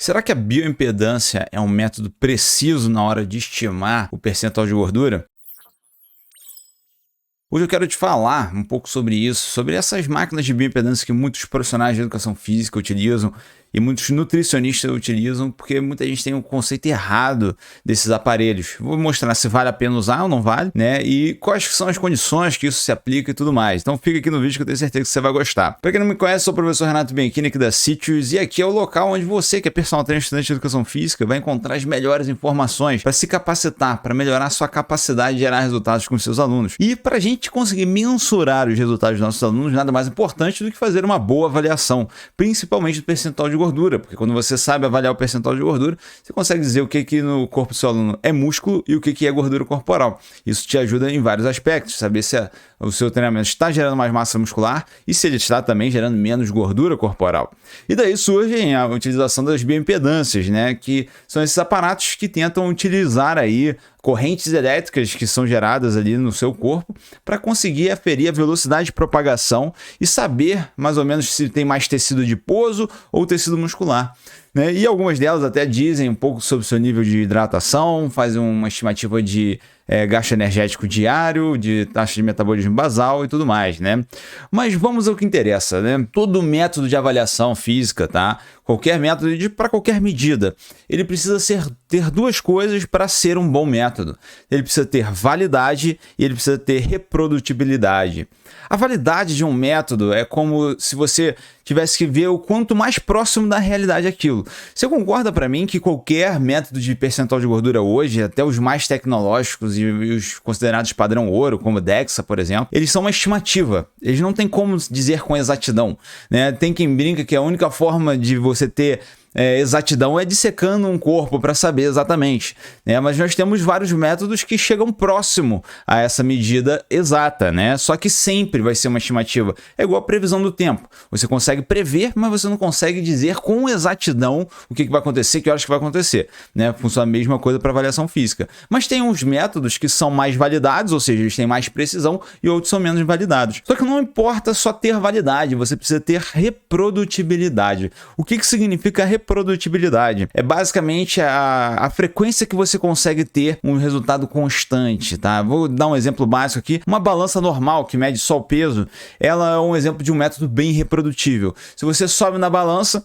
Será que a bioimpedância é um método preciso na hora de estimar o percentual de gordura? Hoje eu quero te falar um pouco sobre isso, sobre essas máquinas de bioimpedância que muitos profissionais de educação física utilizam e muitos nutricionistas utilizam, porque muita gente tem um conceito errado desses aparelhos. Vou mostrar se vale a pena usar ou não vale, né? E quais são as condições que isso se aplica e tudo mais. Então fica aqui no vídeo que eu tenho certeza que você vai gostar. Para quem não me conhece, sou o professor Renato Bianchini aqui da Sítios e aqui é o local onde você, que é personal trainer estudante de educação física, vai encontrar as melhores informações para se capacitar, para melhorar a sua capacidade de gerar resultados com seus alunos. E para a gente conseguir mensurar os resultados dos nossos alunos, nada mais importante do que fazer uma boa avaliação, principalmente do percentual de gordura, porque quando você sabe avaliar o percentual de gordura, você consegue dizer o que no corpo do seu aluno é músculo e o que é gordura corporal. Isso te ajuda em vários aspectos, saber se o seu treinamento está gerando mais massa muscular e se ele está também gerando menos gordura corporal. E daí surge a utilização das bioimpedâncias, né, que são esses aparatos que tentam utilizar aí correntes elétricas que são geradas ali no seu corpo para conseguir aferir a velocidade de propagação e saber mais ou menos se tem mais tecido adiposo ou tecido muscular. Né? E algumas delas até dizem um pouco sobre o seu nível de hidratação, fazem uma estimativa de gasto energético diário, de taxa de metabolismo basal e tudo mais, né? Mas vamos ao que interessa, né? Todo método de avaliação física, tá? Qualquer método para qualquer medida, ele precisa ter duas coisas para ser um bom método. Ele precisa ter validade e ele precisa ter reprodutibilidade. A validade de um método é como se você tivesse que ver o quanto mais próximo da realidade aquilo. Você concorda para mim que qualquer método de percentual de gordura hoje, até os mais tecnológicos e os considerados padrão ouro, como o DEXA, por exemplo, eles são uma estimativa. Eles não têm como dizer com exatidão, né? Tem quem brinca que a única forma de você ter exatidão é dissecando um corpo para saber exatamente, né? Mas nós temos vários métodos que chegam próximo a essa medida exata, né? Só que sempre vai ser uma estimativa. É igual a previsão do tempo. Você consegue prever, mas você não consegue dizer com exatidão o que vai acontecer, que horas que vai acontecer, né? Funciona a mesma coisa para avaliação física. Mas tem uns métodos que são mais validados, ou seja, eles têm mais precisão, e outros são menos validados. Só que não importa só ter validade, você precisa ter reprodutibilidade. O que significa reprodutibilidade? É basicamente a frequência que você consegue ter um resultado constante, tá? Vou dar um exemplo básico aqui. Uma balança normal que mede só o peso, ela é um exemplo de um método bem reprodutível. Se você sobe na balança,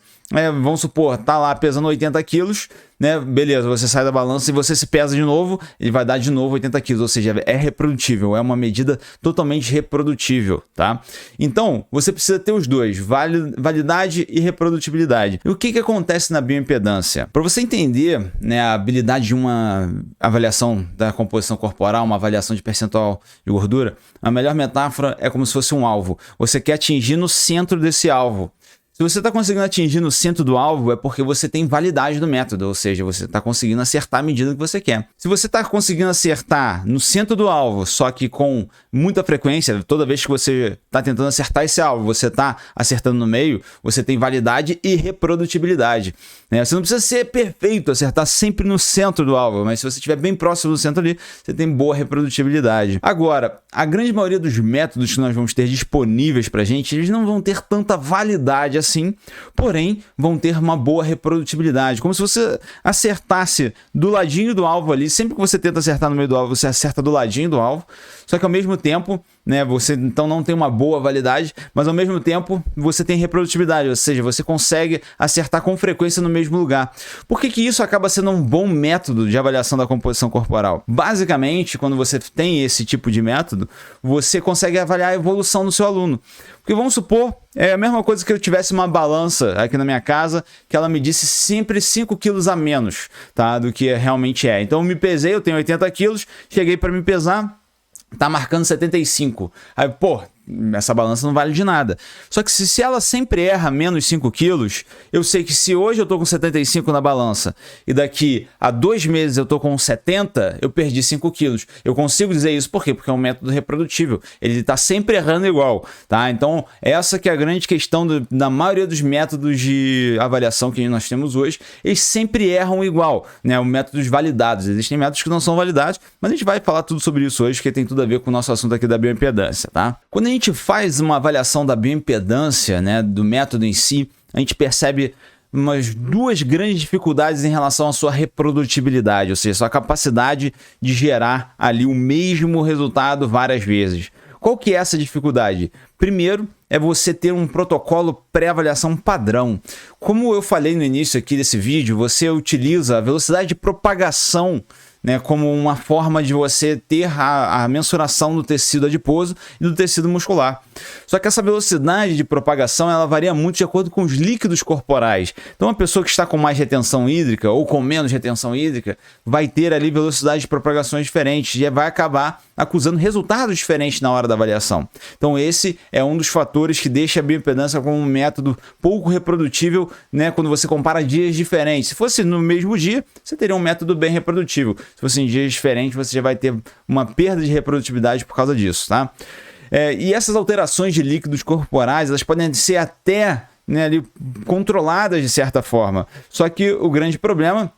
vamos supor, tá lá pesando 80 quilos, né? Beleza, você sai da balança e você se pesa de novo, ele vai dar de novo 80 quilos, ou seja, é reprodutível, é uma medida totalmente reprodutível, tá? Então, você precisa ter os dois, validade e reprodutibilidade. E o que acontece na bioimpedância? Para você entender, né, a habilidade de uma avaliação da composição corporal, uma avaliação de percentual de gordura, a melhor metáfora é como se fosse um alvo. Você quer atingir no centro desse alvo. Se você está conseguindo atingir no centro do alvo, é porque você tem validade do método, ou seja, você está conseguindo acertar a medida que você quer. Se você está conseguindo acertar no centro do alvo, só que com muita frequência, toda vez que você está tentando acertar esse alvo, você está acertando no meio, você tem validade e reprodutibilidade, né? Você não precisa ser perfeito, acertar sempre no centro do alvo, mas se você estiver bem próximo do centro ali, você tem boa reprodutibilidade. Agora, a grande maioria dos métodos que nós vamos ter disponíveis para a gente, eles não vão ter tanta validade assim, porém vão ter uma boa reprodutibilidade, como se você acertasse do ladinho do alvo ali. Sempre que você tenta acertar no meio do alvo, você acerta do ladinho do alvo, só que ao mesmo tempo, né, você então não tem uma boa validade, mas ao mesmo tempo você tem reprodutibilidade, ou seja, você consegue acertar com frequência no mesmo lugar. Por que isso acaba sendo um bom método de avaliação da composição corporal? Basicamente, quando você tem esse tipo de método, você consegue avaliar a evolução do seu aluno. Porque vamos supor, é a mesma coisa que eu tivesse uma balança aqui na minha casa, que ela medisse sempre 5 quilos a menos, tá, do que realmente é. Então eu me pesei, eu tenho 80 quilos, cheguei para me pesar, tá marcando 75. Aí, pô, essa balança não vale de nada. Só que se ela sempre erra menos 5 quilos, eu sei que se hoje eu tô com 75 na balança e daqui a 2 meses eu tô com 70, eu perdi 5 quilos. Eu consigo dizer isso por quê? Porque é um método reprodutível. Ele tá sempre errando igual, tá? Então, essa que é a grande questão da maioria dos métodos de avaliação que nós temos hoje. Eles sempre erram igual, né? Os métodos validados. Existem métodos que não são validados, mas a gente vai falar tudo sobre isso hoje, que tem tudo a ver com o nosso assunto aqui da bioimpedância, tá? Quando a gente faz uma avaliação da bioimpedância, né, do método em si, a gente percebe umas duas grandes dificuldades em relação à sua reprodutibilidade, ou seja, sua capacidade de gerar ali o mesmo resultado várias vezes. Qual que é essa dificuldade? Primeiro, é você ter um protocolo pré-avaliação padrão. Como eu falei no início aqui desse vídeo, você utiliza a velocidade de propagação, né, como uma forma de você ter a mensuração do tecido adiposo e do tecido muscular. Só que essa velocidade de propagação ela varia muito de acordo com os líquidos corporais. Então, uma pessoa que está com mais retenção hídrica ou com menos retenção hídrica vai ter ali velocidade de propagações diferentes e vai acabar acusando resultados diferentes na hora da avaliação. Então, esse é um dos fatores que deixa a bioimpedância como um método pouco reprodutível, né, quando você compara dias diferentes. Se fosse no mesmo dia, você teria um método bem reprodutível. Se fosse em dias diferentes, você já vai ter uma perda de reprodutibilidade por causa disso, tá? E essas alterações de líquidos corporais, elas podem ser até, né, ali, controladas de certa forma. Só que o grande problema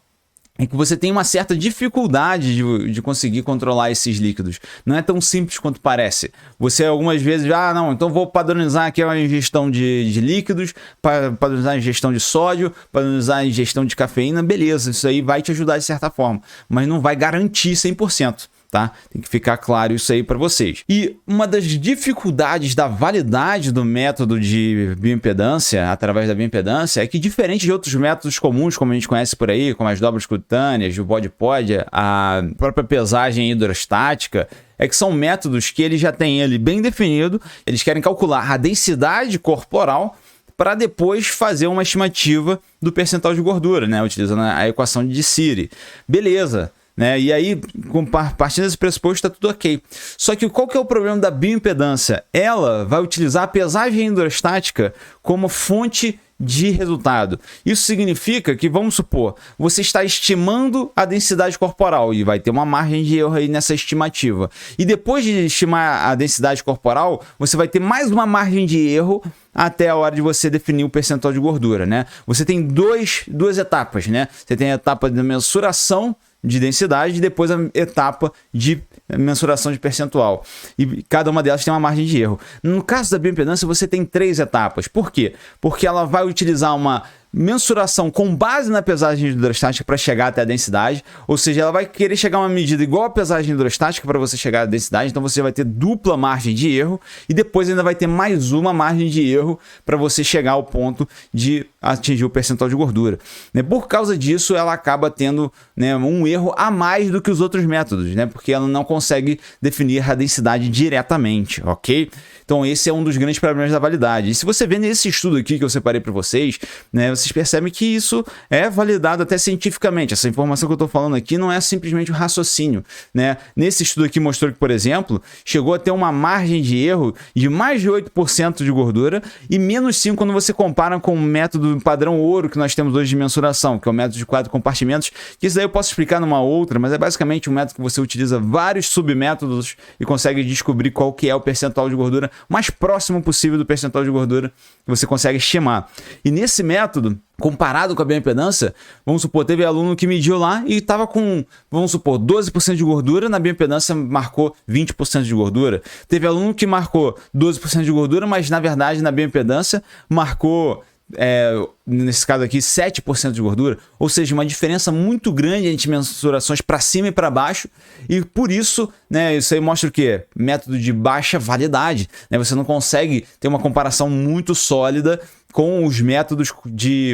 é que você tem uma certa dificuldade de conseguir controlar esses líquidos. Não é tão simples quanto parece. Você algumas vezes, não, então vou padronizar aqui a ingestão de líquidos, padronizar a ingestão de sódio, padronizar a ingestão de cafeína, beleza, isso aí vai te ajudar de certa forma, mas não vai garantir 100%. Tá? Tem que ficar claro isso aí para vocês. E uma das dificuldades da validade do método de bioimpedância, através da bioimpedância, é que diferente de outros métodos comuns, como a gente conhece por aí, como as dobras cutâneas, o body pod, a própria pesagem hidrostática, é que são métodos que eles já têm ele bem definido, eles querem calcular a densidade corporal para depois fazer uma estimativa do percentual de gordura, né? Utilizando a equação de Siri. Beleza. Né? E aí, partindo desse pressuposto, está tudo ok. Só que qual que é o problema da bioimpedância? Ela vai utilizar a pesagem hidrostática como fonte de resultado. Isso significa que, vamos supor, você está estimando a densidade corporal e vai ter uma margem de erro aí nessa estimativa. E depois de estimar a densidade corporal, você vai ter mais uma margem de erro até a hora de você definir o percentual de gordura, né? Você tem duas etapas, né? Você tem a etapa de mensuração de densidade e depois a etapa de mensuração de percentual. E cada uma delas tem uma margem de erro. No caso da bioimpedância, você tem 3 etapas. Por quê? Porque ela vai utilizar uma mensuração com base na pesagem hidrostática para chegar até a densidade, ou seja, ela vai querer chegar a uma medida igual à pesagem hidrostática para você chegar à densidade, então você vai ter dupla margem de erro e depois ainda vai ter mais uma margem de erro para você chegar ao ponto de atingir o percentual de gordura. Por causa disso, ela acaba tendo, né, um erro a mais do que os outros métodos, né, porque ela não consegue definir a densidade diretamente, ok? Então esse é um dos grandes problemas da validade. E se você vê nesse estudo aqui que eu separei para vocês, né, vocês percebem que isso é validado até cientificamente. Essa informação que eu estou falando aqui não é simplesmente um raciocínio, né? Nesse estudo aqui mostrou que, por exemplo, chegou a ter uma margem de erro de mais de 8% de gordura e menos 5% quando você compara com o método padrão ouro que nós temos hoje de mensuração, que é o método de 4 compartimentos, que isso daí eu posso explicar numa outra, mas é basicamente um método que você utiliza vários submétodos e consegue descobrir qual que é o percentual de gordura mais próximo possível do percentual de gordura que você consegue estimar. E nesse método, comparado com a bioimpedância, vamos supor, teve aluno que mediu lá e estava com, vamos supor, 12% de gordura, na bioimpedância marcou 20% de gordura. Teve aluno que marcou 12% de gordura, mas na verdade na bioimpedância marcou, nesse caso aqui, 7% de gordura, ou seja, uma diferença muito grande entre mensurações para cima e para baixo, e por isso, né, isso aí mostra o quê? Método de baixa validade, né? Você não consegue ter uma comparação muito sólida com os métodos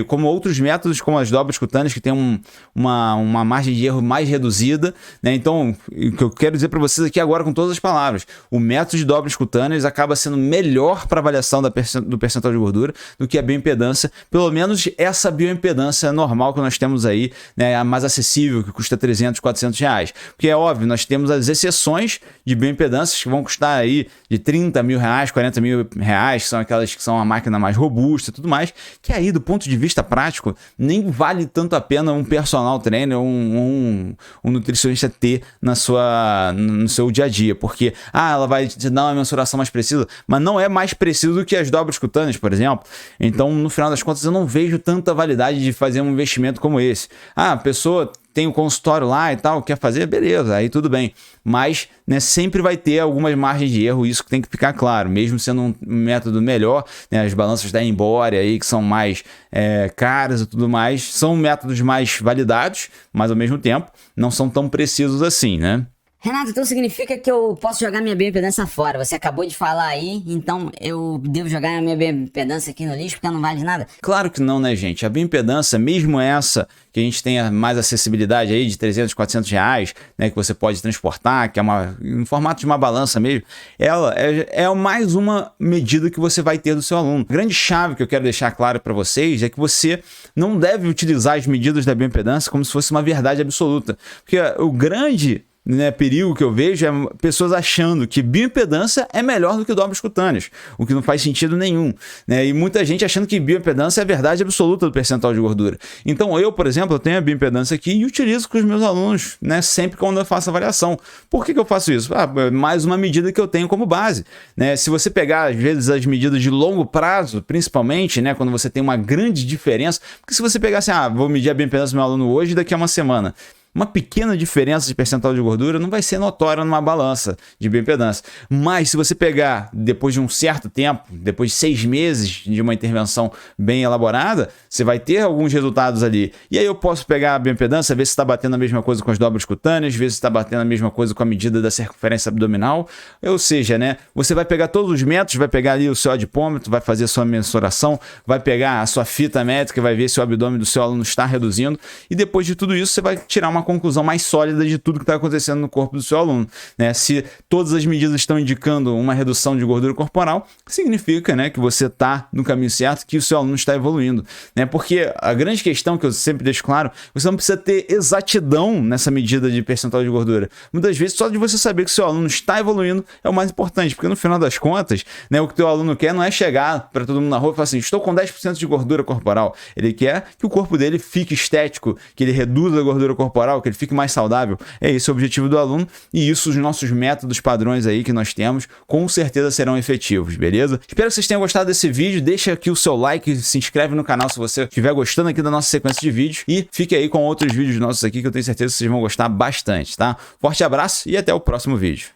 como outros métodos, como as dobras cutâneas, que tem uma margem de erro mais reduzida, né? Então, o que eu quero dizer para vocês aqui agora com todas as palavras, o método de dobras cutâneas acaba sendo melhor para avaliação do percentual de gordura do que a bioimpedância, pelo menos essa bioimpedância normal que nós temos aí, né, a mais acessível, que custa 300, 400 reais. Porque é óbvio, nós temos as exceções de bioimpedâncias que vão custar aí de 30 mil reais, 40 mil reais, que são aquelas que são a máquina mais robusta e tudo mais, que aí do ponto de vista prático nem vale tanto a pena um personal trainer, um nutricionista ter no seu dia a dia, porque ela vai te dar uma mensuração mais precisa, mas não é mais preciso do que as dobras cutâneas, por exemplo. Então, no final das contas, eu não vejo tanta validade de fazer um investimento como esse. A pessoa tem o consultório lá e tal, quer fazer, beleza, aí tudo bem. Mas, né, sempre vai ter algumas margens de erro, isso que tem que ficar claro. Mesmo sendo um método melhor, né, as balanças da Embora aí, que são mais caras e tudo mais, são métodos mais validados, mas ao mesmo tempo não são tão precisos assim, né? Renato, então significa que eu posso jogar minha bioimpedância fora. Você acabou de falar aí, então eu devo jogar a minha bioimpedância aqui no lixo porque não vale de nada? Claro que não, né, gente? A bioimpedância, mesmo essa que a gente tenha mais acessibilidade aí de 300, 400 reais, né, que você pode transportar, que é em formato de uma balança mesmo, ela é mais uma medida que você vai ter do seu aluno. A grande chave que eu quero deixar claro para vocês é que você não deve utilizar as medidas da bioimpedância como se fosse uma verdade absoluta, porque o grande perigo que eu vejo é pessoas achando que bioimpedância é melhor do que dobras cutâneas, o que não faz sentido nenhum, né? E muita gente achando que bioimpedância é a verdade absoluta do percentual de gordura. Então eu, por exemplo, eu tenho a bioimpedância aqui e utilizo com os meus alunos, né, sempre quando eu faço avaliação. Por que eu faço isso? Mais uma medida que eu tenho como base, né? Se você pegar, às vezes, as medidas de longo prazo, principalmente, né, quando você tem uma grande diferença, porque se você pegar assim, vou medir a bioimpedância do meu aluno hoje e daqui a uma semana, uma pequena diferença de percentual de gordura não vai ser notória numa balança de bioimpedância. Mas se você pegar depois de um certo tempo, depois de 6 meses de uma intervenção bem elaborada, você vai ter alguns resultados ali. E aí eu posso pegar a bioimpedância, ver se está batendo a mesma coisa com as dobras cutâneas, ver se está batendo a mesma coisa com a medida da circunferência abdominal. Ou seja, né, você vai pegar todos os métodos, vai pegar ali o seu adipômetro, vai fazer a sua mensuração, vai pegar a sua fita métrica, vai ver se o abdômen do seu aluno está reduzindo. E depois de tudo isso, você vai tirar uma conclusão mais sólida de tudo que está acontecendo no corpo do seu aluno, né? Se todas as medidas estão indicando uma redução de gordura corporal, significa, né, que você está no caminho certo, que o seu aluno está evoluindo, né? Porque a grande questão que eu sempre deixo claro, você não precisa ter exatidão nessa medida de percentual de gordura. Muitas vezes, só de você saber que o seu aluno está evoluindo é o mais importante, porque no final das contas, né, o que o teu aluno quer não é chegar para todo mundo na rua e falar assim, estou com 10% de gordura corporal. Ele quer que o corpo dele fique estético, que ele reduza a gordura corporal, que ele fique mais saudável. É esse o objetivo do aluno e isso os nossos métodos padrões aí que nós temos com certeza serão efetivos, beleza? Espero que vocês tenham gostado desse vídeo, deixa aqui o seu like, se inscreve no canal se você estiver gostando aqui da nossa sequência de vídeos e fique aí com outros vídeos nossos aqui que eu tenho certeza que vocês vão gostar bastante, tá? Forte abraço e até o próximo vídeo.